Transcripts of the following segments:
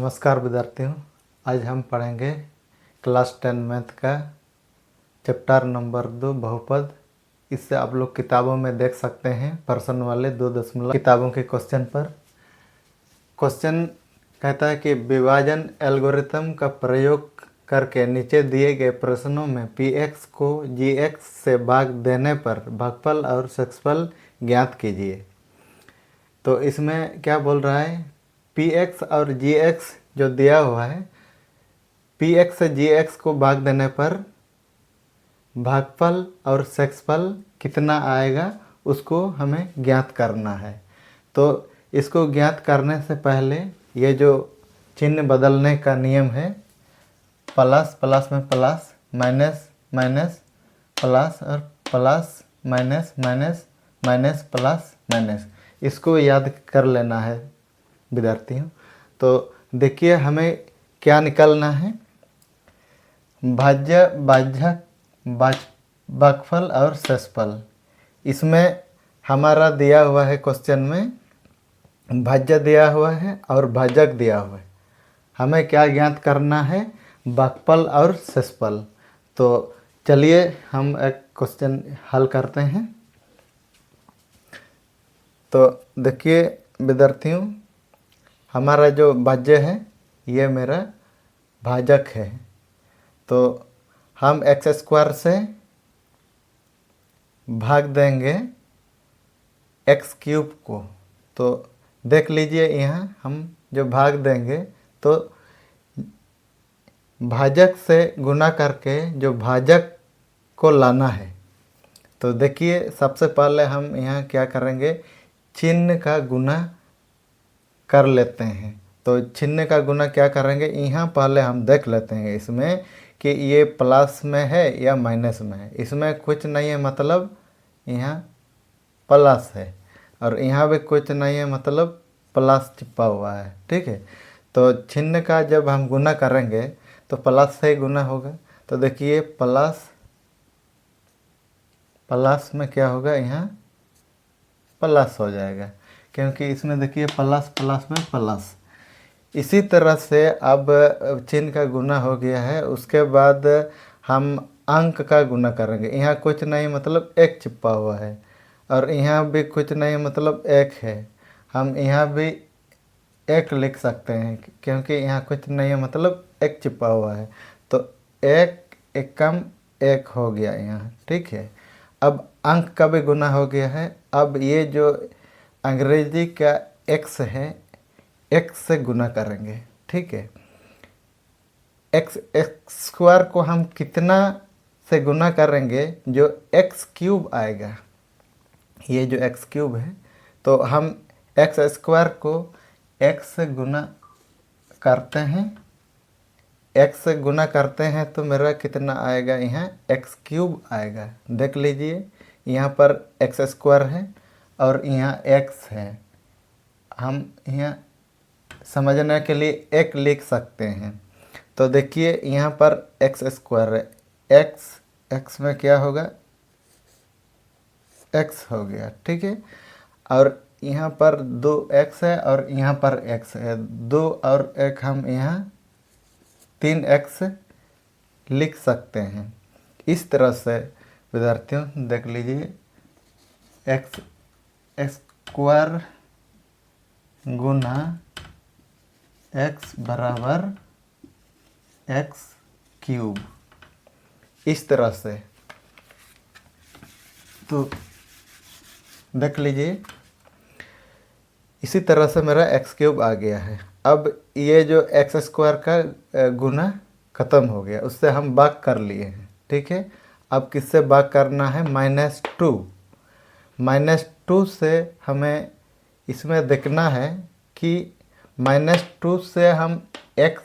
नमस्कार विद्यार्थियों, आज हम पढ़ेंगे क्लास 10 मैथ का चैप्टर नंबर 2 बहुपद। इससे आप लोग किताबों में देख सकते हैं पर्सन वाले 2 किताबों के क्वेश्चन पर। क्वेश्चन कहता है कि विभाजन एल्गोरिथम का प्रयोग करके नीचे दिए गए प्रश्नों में px को gx से भाग देने पर भागफल और शेषफल ज्ञात कीजिए। तो इसमें क्या बोल रहा है, px और gx जो दिया हुआ है, px से gx को भाग देने पर भागफल और शेषफल कितना आएगा उसको हमें ज्ञात करना है। तो इसको ज्ञात करने से पहले ये जो चिन्ह बदलने का नियम है, प्लस प्लस में प्लस, माइनस माइनस प्लस और plus minus minus minus plus minus, इसको याद कर लेना है विद्यार्थियों। तो देखिए हमें क्या निकालना है, भाज्य भाजक भागफल और शेषफल। इसमें हमारा दिया हुआ है क्वेश्चन में भाज्य दिया हुआ है और भाजक दिया हुआ है। हमें क्या ज्ञात करना है, भागफल और शेषफल। तो चलिए हम एक क्वेश्चन हल करते हैं। तो देखिए विद्यार्थियों, हमारा जो भाज्य है ये मेरा भाजक है। तो हम एक्स स्क्वायर से भाग देंगे एक्स क्यूब को। तो देख लीजिए यहाँ हम जो भाग देंगे तो भाजक से गुना करके जो भाजक को लाना है। तो देखिए सबसे पहले हम यहाँ क्या करेंगे, चिन्ह का गुना कर लेते हैं। तो चिन्ह का गुना क्या करेंगे, यहाँ पहले हम देख लेते हैं इसमें कि ये प्लस में है या माइनस में है। इसमें कुछ नहीं है, मतलब यहाँ प्लस है, और यहाँ भी कुछ नहीं है, मतलब प्लस चिपका हुआ है। ठीक है, तो चिन्ह का जब हम गुना करेंगे तो प्लस से ही गुना होगा। तो देखिए प्लस प्लस में क्या होगा, यहाँ प्लस हो जाएगा, क्योंकि इसमें देखिए प्लस प्लस में प्लस। इसी तरह से अब चिन्ह का गुना हो गया है, उसके बाद हम अंक का गुना करेंगे। यहाँ कुछ नहीं, मतलब एक चिपका हुआ है, और यहाँ भी कुछ नहीं, मतलब एक है। हम यहाँ भी एक लिख सकते हैं, क्योंकि यहाँ कुछ नहीं है, मतलब एक चिपका हुआ है। तो एक एकम एक हो गया यहाँ। ठीक है, अब अंक का भी गुना हो गया है। अब ये जो अंग्रेजी का एक्स है, एक्स से गुना करेंगे। ठीक है, एक्स स्क्वायर को हम कितना से गुना करेंगे, जो एक्स क्यूब आएगा, ये जो एक्स क्यूब है, तो हम एक्स स्क्वायर को एक्स से गुना करते हैं। एक्स से गुना करते हैं तो मेरा कितना आएगा, यहाँ एक्स क्यूब आएगा। देख लीजिए यहाँ पर एक्स स्क्वायर है और यहाँ एक्स है। हम यहाँ समझने के लिए एक लिख सकते हैं। तो देखिए यहाँ पर एक्स स्क्वायर है, एक्स एक्स में क्या होगा, एक्स हो गया। ठीक है, और यहाँ पर 2x है और यहाँ पर x है, 2 और 1 हम यहाँ 3x लिख सकते हैं। इस तरह से विद्यार्थियों देख लीजिए, एक्स स्क्वायर गुना x बराबर एक्स क्यूब, इस तरह से। तो देख लीजिए इसी तरह से मेरा एक्स क्यूब आ गया है। अब ये जो एक्स स्क्वायर का गुना ख़त्म हो गया, उससे हम भाग कर लिए हैं। ठीक है, अब किससे भाग करना है, -2। -2 से हमें इसमें देखना है कि -2 से हम x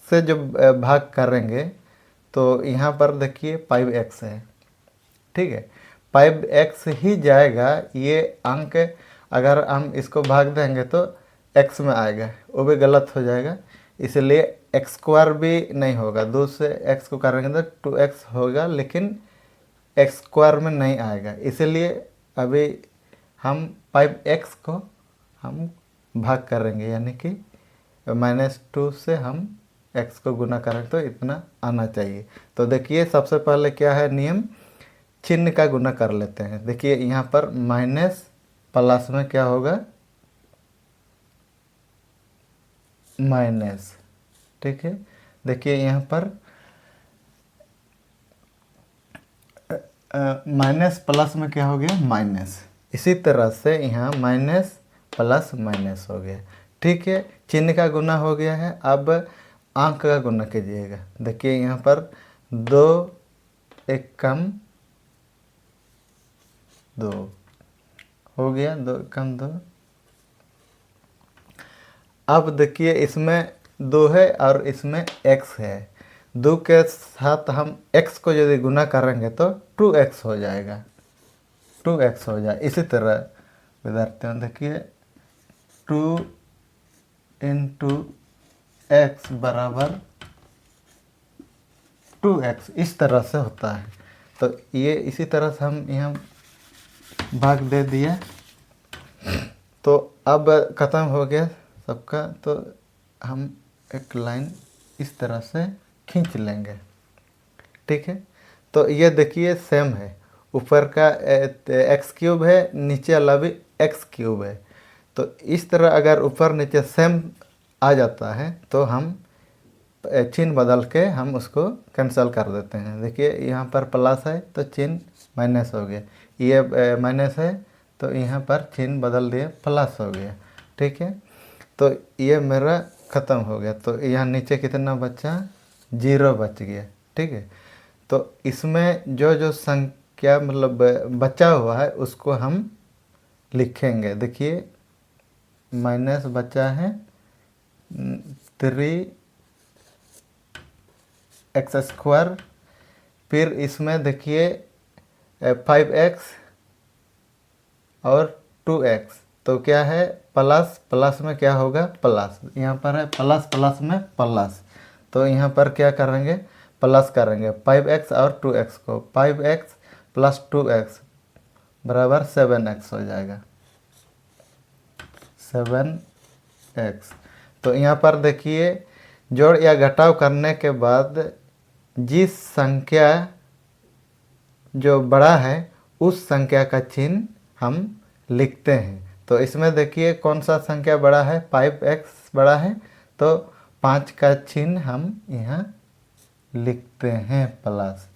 से जो भाग करेंगे तो यहाँ पर देखिए 5x है। ठीक है, 5x ही जाएगा। ये अंक अगर हम इसको भाग देंगे तो x में आएगा, वो भी गलत हो जाएगा, इसलिए एक्स स्क्वायर भी नहीं होगा। 2 से x को करेंगे तो 2x होगा, लेकिन एक्स स्क्वायर में नहीं आएगा। इसलिए अभी हम 5x को हम भाग करेंगे, यानी कि -2 से हम x को गुना करें तो इतना आना चाहिए। तो देखिए सबसे पहले क्या है नियम, चिन्ह का गुना कर लेते हैं। देखिए यहाँ पर माइनस प्लस में क्या होगा, माइनस, ठीक है। देखिए यहाँ पर माइनस प्लस में क्या हो गया, माइनस। इसी तरह से यहाँ माइनस प्लस माइनस हो गया, ठीक है। चिन्ह का गुना हो गया है। अब अंक का गुना कीजिएगा। देखिए यहाँ पर 2 एक कम 2 हो गया, 2 कम 2। अब देखिए इसमें 2 है और इसमें x है। 2 के साथ हम x को यदि गुना करेंगे तो 2x हो जाएगा, 2x हो जाए। इसी तरह विद्यार्थियों देखिए 2 इंटू x बराबर 2x, इस तरह से होता है। तो ये इसी तरह से हम यहाँ भाग दे दिया। तो अब ख़त्म हो गया सबका। तो हम एक लाइन इस तरह से खींच लेंगे, ठीक है। तो ये देखिए सेम है, ऊपर का x³ है, नीचे वाला भी x³ है। तो इस तरह अगर ऊपर नीचे सेम आ जाता है तो हम चिन्ह बदल के हम उसको कैंसिल कर देते हैं। देखिए यहाँ पर प्लस है तो चिन्ह माइनस हो गया, ये माइनस है तो यहाँ पर चिन्ह बदल दिए प्लस हो गया, ठीक है। तो ये मेरा ख़त्म हो गया। तो यहाँ नीचे कितना बचा, 0 बच गया, ठीक है। तो इसमें जो जो संख्या मतलब बचा हुआ है उसको हम लिखेंगे। देखिए माइनस बचा है 3x², फिर इसमें देखिए 5x और 2x। तो क्या है, प्लस प्लस में क्या होगा, प्लस। यहाँ पर है प्लस प्लस में प्लस, तो यहाँ पर क्या करेंगे, प्लस करेंगे 5x और 2x को। 5x प्लस 2x बराबर 7x हो जाएगा, 7x। तो यहाँ पर देखिए जोड़ या घटाव करने के बाद जिस संख्या जो बड़ा है उस संख्या का चिन्ह हम लिखते हैं। तो इसमें देखिए कौन सा संख्या बड़ा है, 5x बड़ा है, तो 5 का चिन्ह हम यहाँ लिखते हैं प्लस।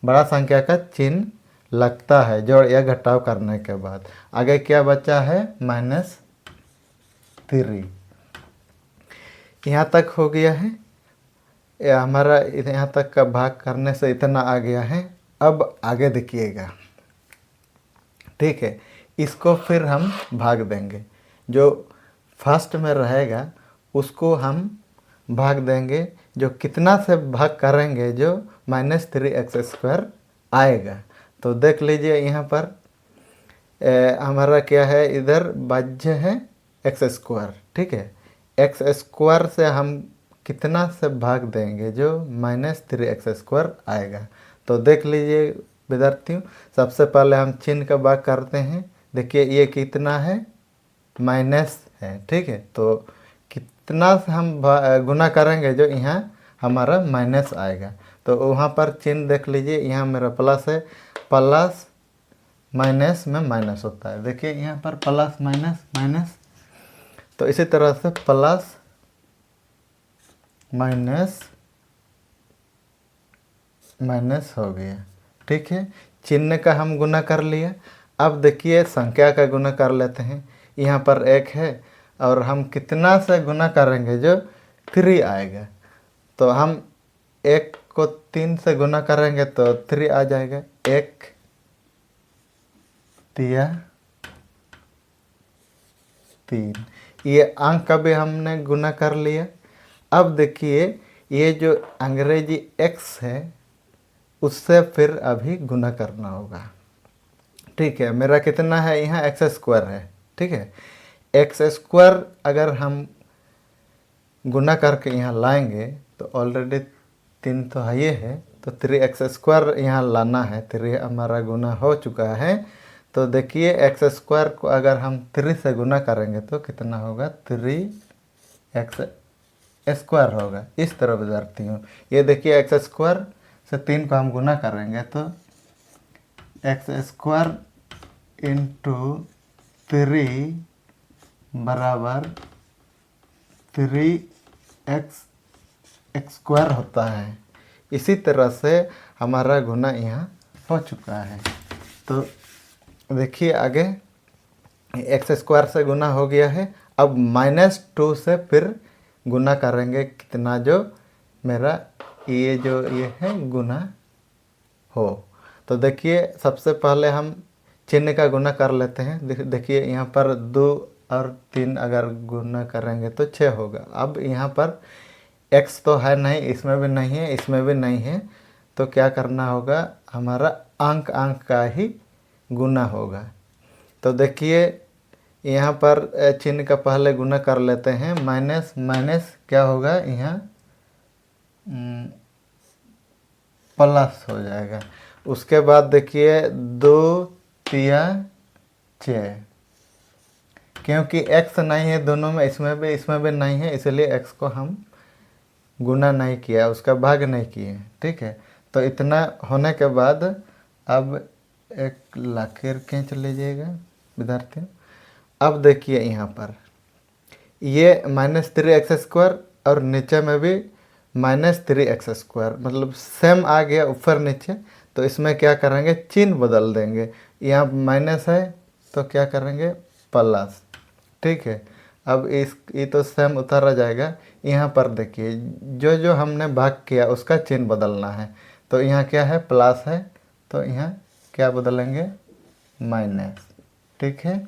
बड़ा संख्या का चिन्ह लगता है जोड़ या घटाव करने के बाद। आगे क्या बचा है, -3। यहाँ तक हो गया है, हमारा यहाँ तक का भाग करने से इतना आ गया है। अब आगे देखिएगा, ठीक है। इसको फिर हम भाग देंगे, जो फर्स्ट में रहेगा उसको हम भाग देंगे, जो कितना से भाग करेंगे, जो -3x² आएगा। तो देख लीजिए यहाँ पर हमारा क्या है, इधर बाह्य है x², ठीक है। x² से हम कितना से भाग देंगे, जो -3x² आएगा। तो देख लीजिए विद्यार्थियों, सबसे पहले हम चिन्ह का भाग करते हैं। देखिए ये कितना है, माइनस है, ठीक है। तो कितना से हम गुना करेंगे जो यहाँ हमारा माइनस आएगा। तो वहाँ पर चिन्ह देख लीजिए, यहाँ मेरा प्लस है, प्लस माइनस में माइनस होता है। देखिए यहाँ पर प्लस माइनस माइनस, तो इसी तरह से प्लस माइनस माइनस हो गया, ठीक है। चिन्ह का हम गुना कर लिया। अब देखिए संख्या का गुना कर लेते हैं। यहाँ पर 1 है और हम कितना से गुना करेंगे, जो 3 आएगा। तो हम 1 को 3 से गुना करेंगे तो 3 आ जाएगा। 1 तिया 3, ये अंक का भी हमने गुना कर लिया। अब देखिए ये जो अंग्रेजी x है उससे फिर अभी गुना करना होगा, ठीक है। मेरा कितना है, यहाँ x² है, ठीक है। x² अगर हम गुना करके यहाँ लाएंगे तो ऑलरेडी 3 तो है ये है, तो 3x² यहाँ लाना है। 3 हमारा गुना हो चुका है। तो देखिए x² को अगर हम 3 से गुना करेंगे तो कितना होगा, 3 एक्स स्क्वायर होगा। इस तरह विद्यार्थियों ये देखिए एक्स स्क्वायर से 3 को हम गुना करेंगे तो एक्स स्क्वायर इंटू 3 बराबर 3x स्क्वायर होता है। इसी तरह से हमारा गुना यहाँ हो चुका है। तो देखिए आगे एक्स स्क्वायर से गुना हो गया है। अब -2 से फिर गुना करेंगे कितना, जो मेरा ये है गुना हो। तो देखिए सबसे पहले हम चिन्ह का गुना कर लेते हैं। देखिए यहाँ पर 2 और 3 अगर गुना करेंगे तो 6 होगा। अब यहाँ पर x तो है नहीं, इसमें भी नहीं है, इसमें भी नहीं है, तो क्या करना होगा, हमारा अंक का ही गुना होगा। तो देखिए यहाँ पर चिन्ह का पहले गुना कर लेते हैं। माइनस माइनस क्या होगा, यहाँ प्लस हो जाएगा। उसके बाद देखिए 2 तिया 6, क्योंकि x नहीं है दोनों में, इसमें भी नहीं है, इसलिए x को हम गुना नहीं किया, उसका भाग नहीं किए। ठीक है, तो इतना होने के बाद अब एक लकीर खींच लीजिएगा विद्यार्थी। अब देखिए यहाँ पर ये -3x² और नीचे में भी -3x², मतलब सेम आ गया ऊपर नीचे। तो इसमें क्या करेंगे, चिन्ह बदल देंगे। यहाँ माइनस है तो क्या करेंगे, प्लस। ठीक है, अब ये तो सेम उतारा जाएगा। यहाँ पर देखिए जो जो हमने भाग किया उसका चिन्ह बदलना है। तो यहाँ क्या है, प्लस है, तो यहाँ क्या बदलेंगे, माइनस। ठीक है,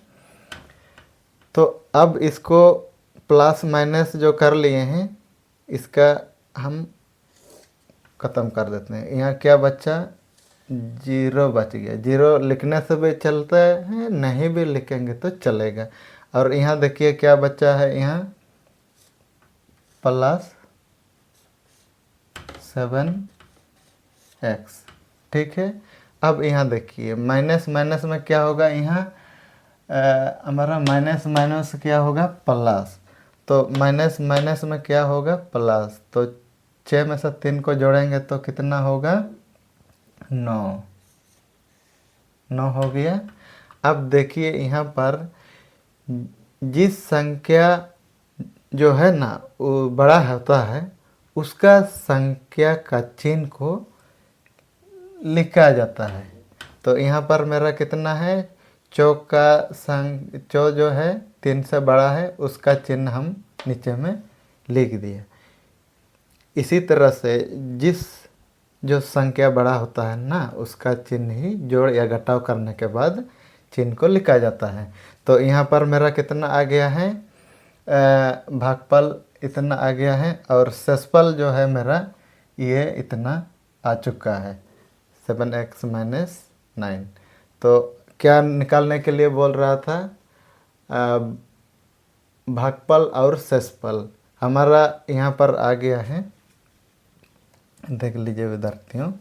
तो अब इसको प्लस माइनस जो कर लिए हैं इसका हम ख़त्म कर देते हैं। यहाँ क्या बचा, 0 बच गया। 0 लिखने से भी चलता है, नहीं भी लिखेंगे तो चलेगा। और यहाँ देखिए क्या बचा है, यहाँ +7x। ठीक है, अब यहाँ देखिए माइनस माइनस में क्या होगा, यहाँ हमारा माइनस माइनस क्या होगा, प्लस। तो माइनस माइनस में क्या होगा, प्लस। तो 6 में से 3 को जोड़ेंगे तो कितना होगा, 9 हो गया। अब देखिए यहाँ पर जिस संख्या जो है ना वो बड़ा होता है, उसका संख्या का चिन्ह को लिखा जाता है। तो यहाँ पर मेरा कितना है, चौ जो है 3 से बड़ा है, उसका चिन्ह हम नीचे में लिख दिए। इसी तरह से जिस जो संख्या बड़ा होता है ना, उसका चिन्ह ही जोड़ या घटाव करने के बाद चिन्ह को लिखा जाता है। तो यहाँ पर मेरा कितना आ गया है, भागफल इतना आ गया है, और शेषफल जो है मेरा ये इतना आ चुका है, 7x - 9। तो क्या निकालने के लिए बोल रहा था, भागफल और शेषफल हमारा यहाँ पर आ गया है। देख लीजिए विद्यार्थियों,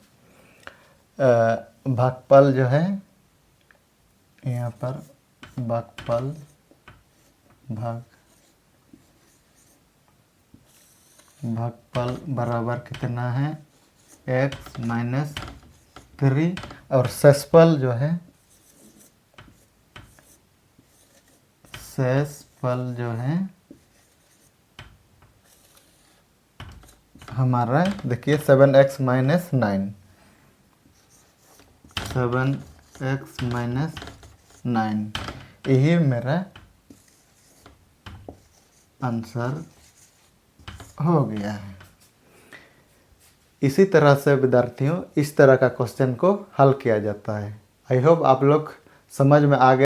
भागफल जो है यहाँ पर भागफल भागफल बराबर कितना है, x - 3, और शेषफल जो है हमारा देखिए 7x - 9, 7x - 9, यही मेरा आंसर हो गया है। इसी तरह से विद्यार्थियों इस तरह का क्वेश्चन को हल किया जाता है। आई होप आप लोग समझ में आ गए।